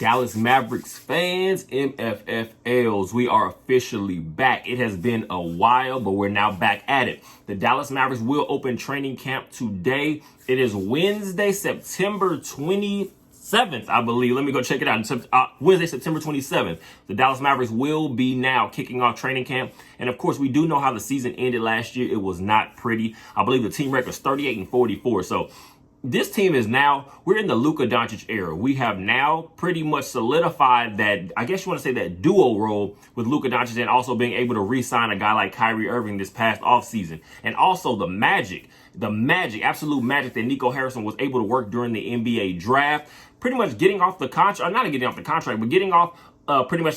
Dallas Mavericks fans, MFFLs, we are officially back. It has been a while, but we're now back at it. The Dallas Mavericks will open training camp today. It is Wednesday, September 27th, I believe. Let me go check it out. Wednesday, September 27th. The Dallas Mavericks will be now kicking off training camp. And of course, we do know how the season ended last year. It was not pretty. I believe the team record is 38-44. So this team is now, we're in the Luka Doncic era. We have now pretty much solidified that, I guess you want to say that duo role with Luka Doncic, and also being able to re-sign a guy like Kyrie Irving this past offseason. And also the absolute magic that Nico Harrison was able to work during the NBA draft. Pretty much getting off the contract, not getting off the contract, but getting off pretty much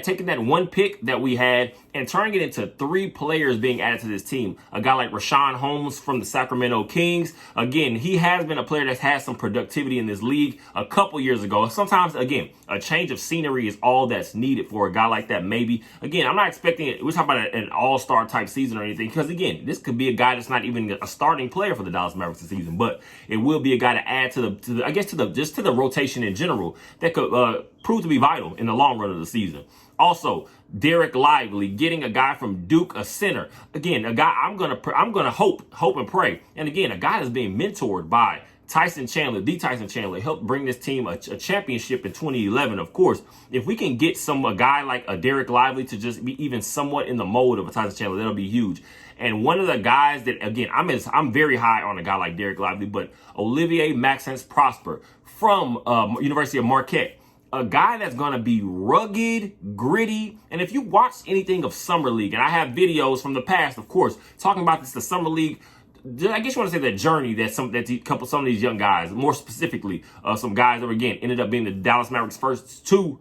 taking that one pick that we had and turning it into three players being added to this team. A guy like Richaun Holmes from the Sacramento Kings. Again, he has been a player that's had some productivity in this league a couple years ago. Sometimes, again, a change of scenery is all that's needed for a guy like that, maybe. Again, I'm not expecting it. We're talking about an all-star type season or anything, because, again, this could be a guy that's not even a starting player for the Dallas Mavericks this season, but it will be a guy to add to the rotation in general that could prove to be vital in the long run of the season. Also, Derek Lively, getting a guy from Duke, a center. Again, a guy I'm gonna hope and pray. And again, a guy that's being mentored by Tyson Chandler, helped bring this team a championship in 2011. Of course, if we can get a guy like a Derek Lively to just be even somewhat in the mold of a Tyson Chandler, that'll be huge. And one of the guys that, again, I'm very high on a guy like Derek Lively, but Olivier Maxence Prosper from University of Marquette. A guy that's going to be rugged, gritty. And if you watch anything of Summer League, and I have videos from the past, of course, talking about the Summer League, I guess you want to say that journey that some of these young guys, more specifically, some guys that, again, ended up being the Dallas Mavericks' first two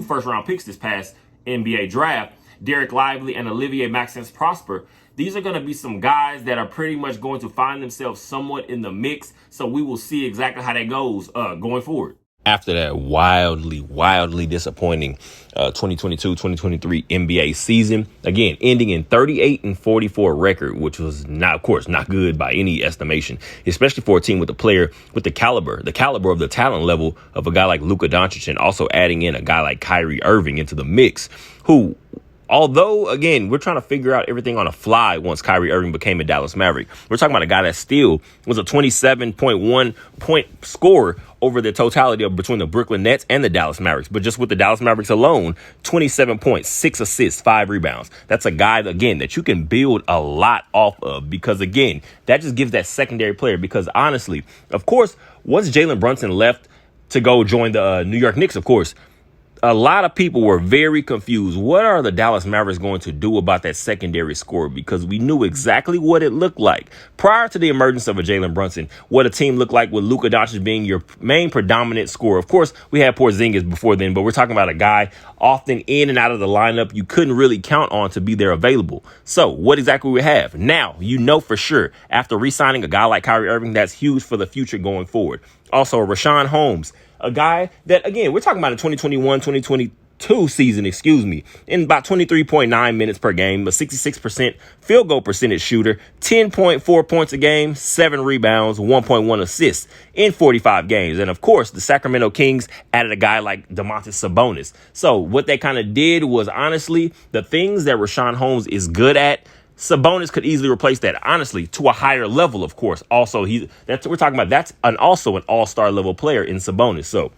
first-round picks this past NBA draft, Derek Lively and Olivier Maxence Prosper. These are going to be some guys that are pretty much going to find themselves somewhat in the mix. So we will see exactly how that goes going forward. After that wildly disappointing 2022-2023 NBA season, again, ending in 38-44 record, which was not, of course, not good by any estimation, especially for a team with a player with the caliber of the talent level of a guy like Luka Doncic, and also adding in a guy like Kyrie Irving into the mix, who, although, again, we're trying to figure out everything on a fly once Kyrie Irving became a Dallas Maverick. We're talking about a guy that still was a 27.1 point scorer over the totality of between the Brooklyn Nets and the Dallas Mavericks. But just with the Dallas Mavericks alone, 27 points, 6 assists, 5 rebounds. That's a guy, again, that you can build a lot off of, because, again, that just gives that secondary player. Because, honestly, of course, once Jalen Brunson left to go join the New York Knicks, of course, a lot of people were very confused. What are the Dallas Mavericks going to do about that secondary score? Because we knew exactly what it looked like prior to the emergence of a Jalen Brunson, what a team looked like with Luka Doncic being your main predominant scorer. Of course, we had Porzingis before then, but we're talking about a guy often in and out of the lineup you couldn't really count on to be there available. So what exactly we have? Now, you know for sure, after re-signing a guy like Kyrie Irving, that's huge for the future going forward. Also, Richaun Holmes, a guy that, again, we're talking about a 2021-2022 season, in about 23.9 minutes per game, a 66% field goal percentage shooter, 10.4 points a game, 7 rebounds, 1.1 assists in 45 games. And, of course, the Sacramento Kings added a guy like Domantas Sabonis. So what they kind of did was, honestly, the things that Richaun Holmes is good at, Sabonis could easily replace that, honestly, to a higher level, of course. Also, we're talking about that's also an all-star level player in Sabonis. So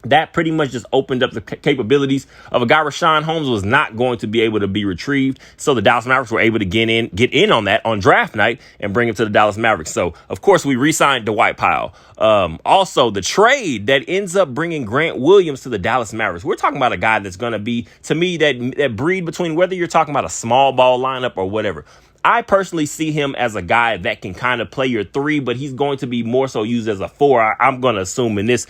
that pretty much just opened up the capabilities of a guy. Richaun Holmes was not going to be able to be retrieved. So the Dallas Mavericks were able to get in on that on draft night and bring him to the Dallas Mavericks. So, of course, we re-signed Dwight Powell. Also, the trade that ends up bringing Grant Williams to the Dallas Mavericks. We're talking about a guy that's going to be, to me, that breed between whether you're talking about a small ball lineup or whatever. I personally see him as a guy that can kind of play your 3, but he's going to be more so used as a 4. I'm going to assume in this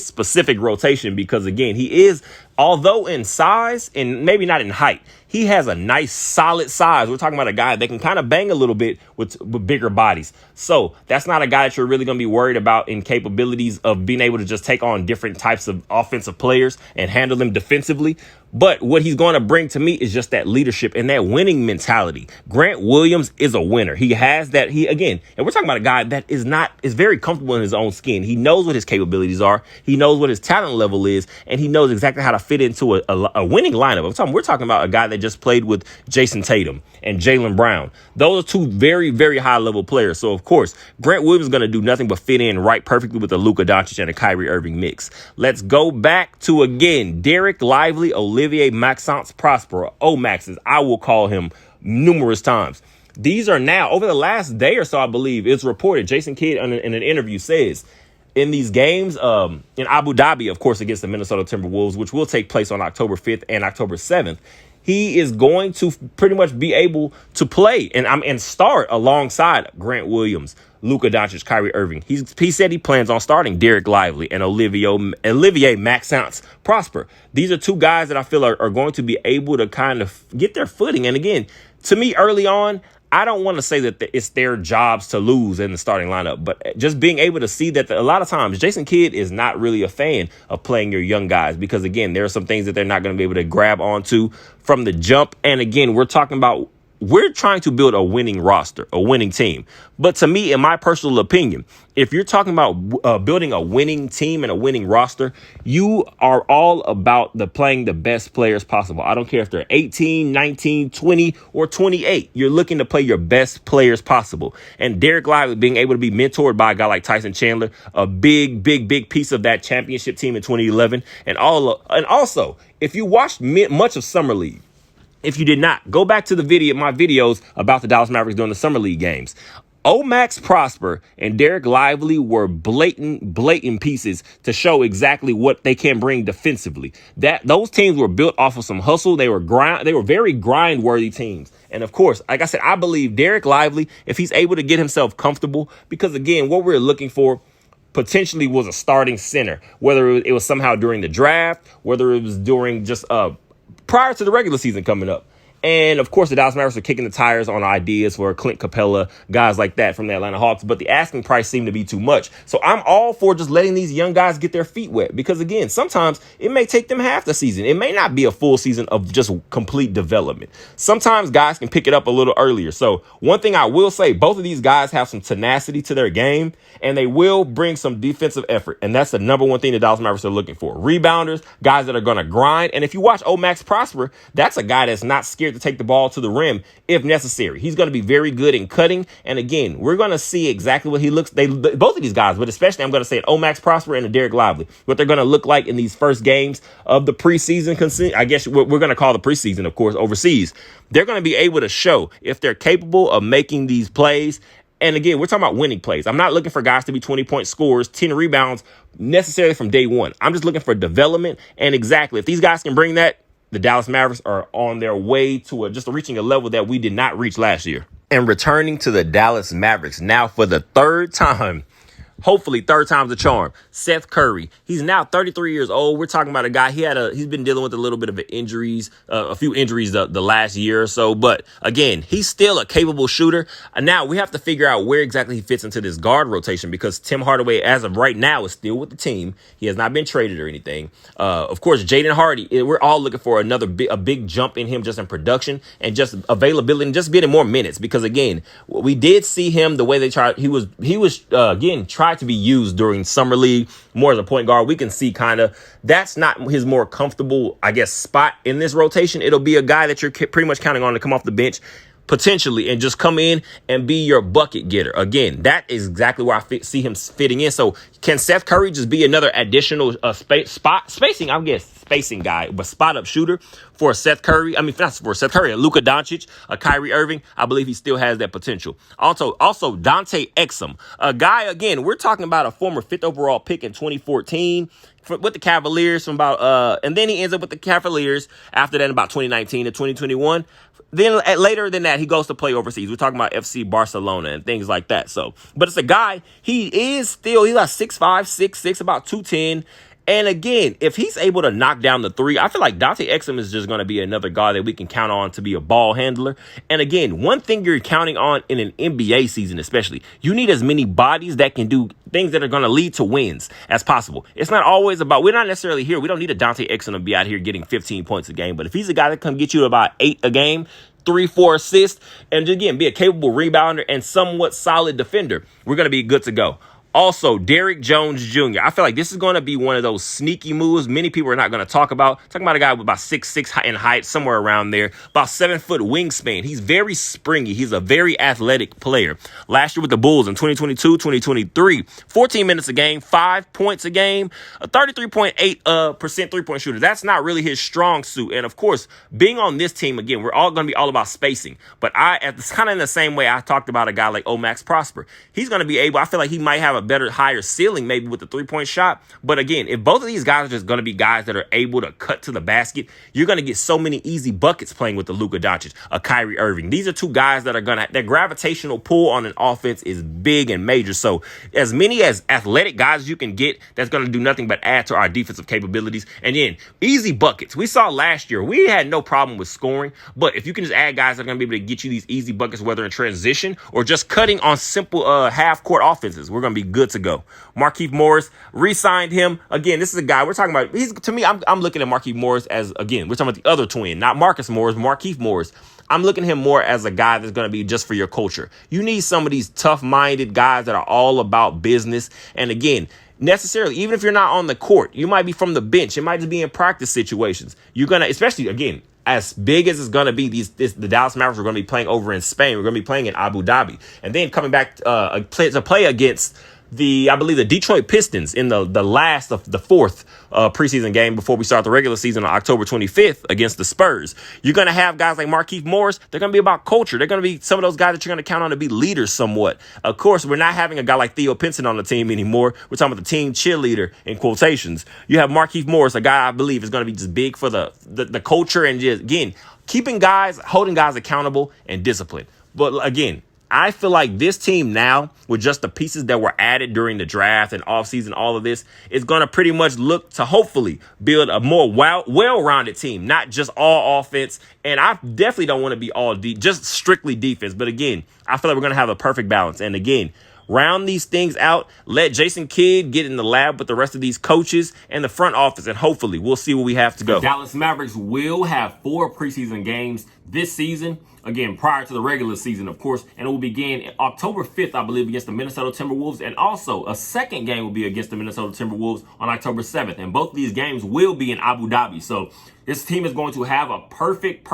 specific rotation, because, again, he is although in size and maybe not in height, he has a nice solid size. We're talking about a guy that can kind of bang a little bit with bigger bodies. So that's not a guy that you're really going to be worried about in capabilities of being able to just take on different types of offensive players and handle them defensively. But what he's going to bring to me is just that leadership and that winning mentality. Grant Williams is a winner. He has that. And we're talking about a guy that is very comfortable in his own skin. He knows what his capabilities are. He knows what his talent level is, and he knows exactly how to fit into a winning lineup. We're talking about a guy that just played with Jason Tatum and Jaylen Brown. Those are two very, very high level players. So of course, Grant Williams is going to do nothing but fit in right perfectly with the Luka Doncic and a Kyrie Irving mix. Let's go back to, again, Derek Lively, Olivier Maxence Prosper, Omax, as I will call him numerous times. These are now, over the last day or so, I believe, it's reported, Jason Kidd in an interview says, in these games in Abu Dhabi, of course, against the Minnesota Timberwolves, which will take place on October 5th and October 7th, he is going to pretty much be able to play and start alongside Grant Williams, Luka Doncic, Kyrie Irving. He said he plans on starting Derek Lively and Olivier Maxence Prosper. These are two guys that I feel are going to be able to kind of get their footing. And again, to me, early on, I don't want to say that it's their jobs to lose in the starting lineup, but just being able to see that a lot of times Jason Kidd is not really a fan of playing your young guys because, again, there are some things that they're not going to be able to grab onto from the jump. And again, we're trying to build a winning roster, a winning team. But to me, in my personal opinion, if you're talking about building a winning team and a winning roster, you are all about playing the best players possible. I don't care if they're 18, 19, 20, or 28. You're looking to play your best players possible. And Derek Lively being able to be mentored by a guy like Tyson Chandler, a big piece of that championship team in 2011. And also, if you watched much of Summer League, if you did not, go back to my videos about the Dallas Mavericks during the Summer League games. Omax Prosper and Derek Lively were blatant pieces to show exactly what they can bring defensively. Those teams were built off of some hustle. They were very grind-worthy teams. And of course, like I said, I believe Derek Lively, if he's able to get himself comfortable, because again, what we're looking for potentially was a starting center, whether it was somehow during the draft, whether it was during just prior to the regular season coming up. And, of course, the Dallas Mavericks are kicking the tires on ideas for Clint Capella, guys like that from the Atlanta Hawks. But the asking price seemed to be too much. So I'm all for just letting these young guys get their feet wet. Because, again, sometimes it may take them half the season. It may not be a full season of just complete development. Sometimes guys can pick it up a little earlier. So one thing I will say, both of these guys have some tenacity to their game. And they will bring some defensive effort. And that's the number one thing the Dallas Mavericks are looking for. Rebounders, guys that are going to grind. And if you watch Omax Prosper, that's a guy that's not scared to take the ball to the rim if necessary. He's going to be very good in cutting. And again, we're going to see exactly what he looks. Both of these guys, but especially I'm going to say Omax Prosper and Derek Lively, what they're going to look like in these first games of the preseason. I guess we're going to call the preseason, of course, overseas. They're going to be able to show if they're capable of making these plays. And again, we're talking about winning plays. I'm not looking for guys to be 20-point scorers, 10 rebounds necessarily from day one. I'm just looking for development. And exactly, if these guys can bring that, the Dallas Mavericks are on their way to just reaching a level that we did not reach last year. And returning to the Dallas Mavericks now for the third time, hopefully third time's the charm, Seth Curry. He's now 33 years old. We're talking about a guy, he's been dealing with a little bit of a few injuries the last year or so. But again, he's still a capable shooter. And now we have to figure out where exactly he fits into this guard rotation because Tim Hardaway, as of right now, is still with the team. He has not been traded or anything. Of course, Jaden Hardy, we're all looking for a big jump in him just in production and just availability and just getting more minutes. Because again, we did see him the way they tried. He was tried to be used during Summer League more as a point guard. We can see that's not his more comfortable, I guess, spot in this rotation. It'll be a guy that you're pretty much counting on to come off the bench potentially and just come in and be your bucket getter. Again, that is exactly where I see him fitting in. So can Seth Curry just be another additional spacing guy, but spot up shooter for Seth Curry? I mean, not for Seth Curry, a Luka Doncic, a Kyrie Irving. I believe he still has that potential. Also Dante Exum, a guy, again, we're talking about a former 5th overall pick in 2014 with the Cavaliers and then he ends up with the Cavaliers after that in about 2019 to 2021. Then later than that, he goes to play overseas. We're talking about FC Barcelona and things like that. So, but it's a guy, he's like 6'5", 6'6", about 210. And again, if he's able to knock down the three, I feel like Dante Exum is just going to be another guy that we can count on to be a ball handler. And again, one thing you're counting on in an NBA season, especially, you need as many bodies that can do things that are going to lead to wins as possible. It's not always about, we're not necessarily here. We don't need a Dante Exum to be out here getting 15 points a game. But if he's a guy that can get you about 8 a game, 3-4 assists, and again, be a capable rebounder and somewhat solid defender, we're going to be good to go. Also, Derrick Jones Jr. I feel like this is going to be one of those sneaky moves many people are not going to talk about. Talking about a guy with about 6'6" in height, somewhere around there, about 7-foot wingspan. He's very springy. He's a very athletic player. Last year with the Bulls in 2022, 2023, 14 minutes a game, 5 points a game, a 33.8% three-point shooter. That's not really his strong suit. And of course, being on this team, again, we're all going to be all about spacing. But it's kind of in the same way I talked about a guy like Max Prosper. He's going to be able, I feel like he might have a better, higher ceiling maybe with the three-point shot. But again, if both of these guys are just going to be guys that are able to cut to the basket, you're going to get so many easy buckets playing with the Luka Doncic, a Kyrie Irving. These are two guys that are going to, their gravitational pull on an offense is big and major. So as many as athletic guys as you can get, that's going to do nothing but add to our defensive capabilities. And then easy buckets. We saw last year, we had no problem with scoring, but if you can just add guys that are going to be able to get you these easy buckets, whether in transition or just cutting on simple half-court offenses, we're going to be good to go. Markieff Morris, re-signed him. Again, this is a guy we're talking about. To me, I'm looking at Markieff Morris as, again, we're talking about the other twin, not Marcus Morris, Markieff Morris. I'm looking at him more as a guy that's going to be just for your culture. You need some of these tough-minded guys that are all about business. And again, necessarily, even if you're not on the court, you might be from the bench. It might just be in practice situations. You're going to, especially, again, as big as it's going to be, the Dallas Mavericks are going to be playing over in Spain. We're going to be playing in Abu Dhabi. And then coming back to play against I believe the Detroit Pistons in the last of the fourth preseason game before we start the regular season on October 25th against the Spurs. You're going to have guys like Markieff Morris. They're going to be about culture. They're going to be some of those guys that you're going to count on to be leaders somewhat. Of course, we're not having a guy like Theo Pinson on the team anymore. We're talking about the team cheerleader in quotations. You have Markieff Morris, a guy I believe is going to be just big for the culture and just, again, holding guys accountable and disciplined. But again, I feel like this team now, with just the pieces that were added during the draft and offseason, all of this, is going to pretty much look to hopefully build a more well-rounded team, not just all offense. And I definitely don't want to be all just strictly defense. But again, I feel like we're going to have a perfect balance. And again, round these things out, let Jason Kidd get in the lab with the rest of these coaches and the front office, and hopefully we'll see what we have to go. The Dallas Mavericks will have 4 preseason games this season, again, prior to the regular season, of course, and it will begin October 5th, I believe, against the Minnesota Timberwolves, and also a second game will be against the Minnesota Timberwolves on October 7th, and both of these games will be in Abu Dhabi. So this team is going to have a perfect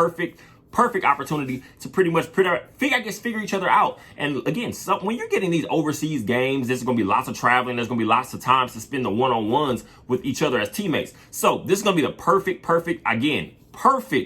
opportunity to pretty much figure each other out. And again, when you're getting these overseas games, there's going to be lots of traveling. There's going to be lots of times to spend the one-on-ones with each other as teammates. So this is going to be the perfect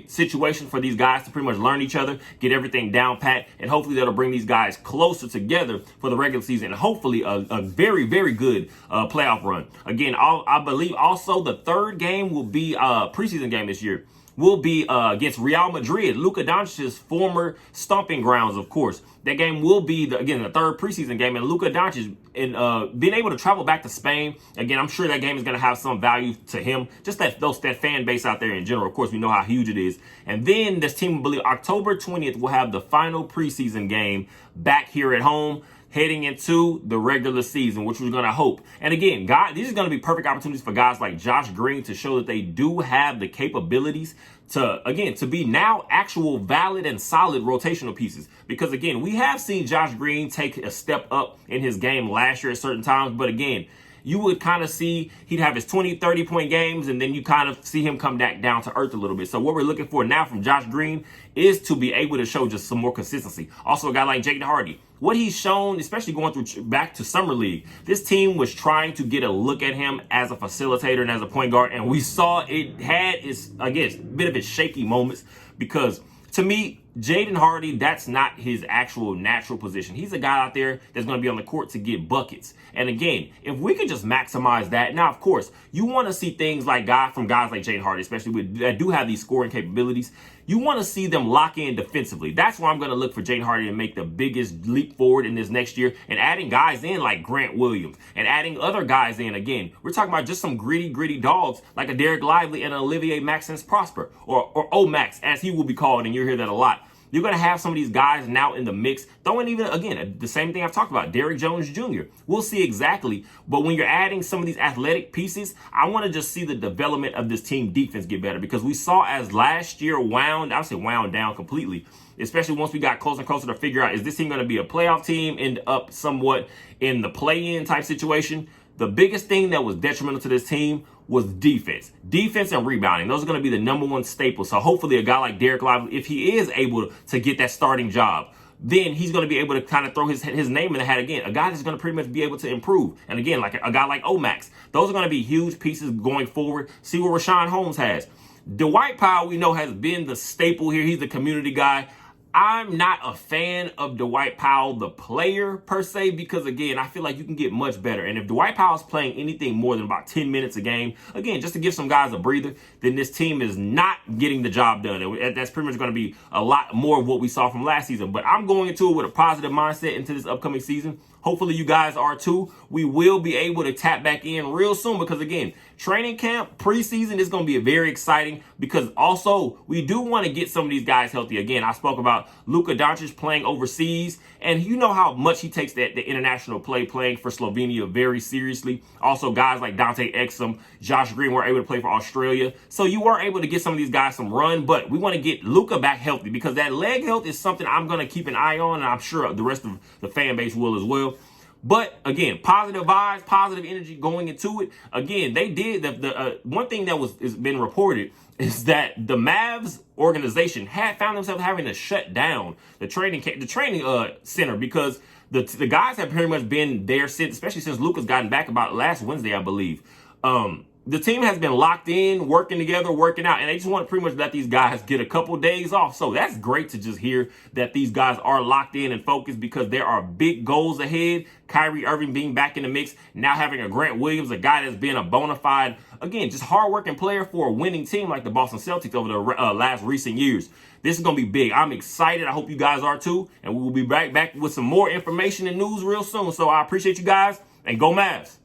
situation for these guys to pretty much learn each other, get everything down pat, and hopefully that'll bring these guys closer together for the regular season and hopefully a very, very good playoff run. Again, I believe also the third game will be preseason game this year. Will be against Real Madrid, Luka Doncic's former stomping grounds, of course. That game will be, the third preseason game, and Luka Doncic being able to travel back to Spain. Again, I'm sure that game is going to have some value to him. Just that fan base out there in general. Of course, we know how huge it is. And then this team, I believe, October 20th will have the final preseason game back here at home, heading into the regular season, which we're going to hope. And again, these are going to be perfect opportunities for guys like Josh Green to show that they do have the capabilities to be now actual valid and solid rotational pieces. Because again, we have seen Josh Green take a step up in his game last year at certain times. But again, you would kind of see he'd have his 20, 30-point games, and then you kind of see him come back down to earth a little bit. So what we're looking for now from Josh Green is to be able to show just some more consistency. Also, a guy like Jaden Hardy, what he's shown, especially going through back to Summer League, this team was trying to get a look at him as a facilitator and as a point guard, and we saw it had its, I guess, bit of its shaky moments because, to me, Jaden Hardy, that's not his actual natural position. He's a guy out there that's going to be on the court to get buckets. And again, if we could just maximize that. Now, of course, you want to see things like guys like Jaden Hardy, especially that do have these scoring capabilities. You want to see them lock in defensively. That's where I'm going to look for Jaden Hardy to make the biggest leap forward in this next year, and adding guys in like Grant Williams and adding other guys in. Again, we're talking about just some gritty dogs like a Derek Lively and an Olivier Maxence Prosper, or O-Max, as he will be called, and you'll hear that a lot. You're going to have some of these guys now in the mix. Throwing even, again, the same thing I've talked about, Derrick Jones Jr. We'll see exactly. But when you're adding some of these athletic pieces, I want to just see the development of this team defense get better, because we saw as last year wound down completely, especially once we got closer and closer to figure out, is this team going to be a playoff team, end up somewhat in the play-in type situation? The biggest thing that was detrimental to this team was defense and rebounding. Those are going to be the number one staples. So hopefully a guy like Derek Lively, if he is able to get that starting job, then he's going to be able to kind of throw his name in the hat again. A guy that's going to pretty much be able to improve. And again, like a guy like O-Max. Those are going to be huge pieces going forward. See what Rashawn Holmes has. Dwight Powell, we know, has been the staple here. He's the community guy. I'm not a fan of Dwight Powell, the player, per se, because, again, I feel like you can get much better. And if Dwight Powell's playing anything more than about 10 minutes a game, again, just to give some guys a breather, then this team is not getting the job done. And that's pretty much going to be a lot more of what we saw from last season. But I'm going into it with a positive mindset into this upcoming season. Hopefully you guys are too. We will be able to tap back in real soon because, again, training camp, preseason is going to be very exciting, because also we do want to get some of these guys healthy. Again, I spoke about Luka Doncic playing overseas, and you know how much he takes the international playing for Slovenia very seriously. Also, guys like Dante Exum, Josh Green were able to play for Australia. So you were able to get some of these guys some run, but we want to get Luka back healthy, because that leg health is something I'm going to keep an eye on, and I'm sure the rest of the fan base will as well. But again, positive vibes, positive energy going into it. Again, they did the one thing that is been reported is that the Mavs organization had found themselves having to shut down the training center, because the guys have pretty much been there since, especially since Luka's gotten back about last Wednesday, I believe. The team has been locked in, working together, working out, and they just want to pretty much let these guys get a couple days off. So that's great to just hear that these guys are locked in and focused, because there are big goals ahead. Kyrie Irving being back in the mix, now having a Grant Williams, a guy that's been a bona fide, again, just hardworking player for a winning team like the Boston Celtics over the last recent years. This is going to be big. I'm excited. I hope you guys are too, and we will be back with some more information and news real soon. So I appreciate you guys, and go Mavs.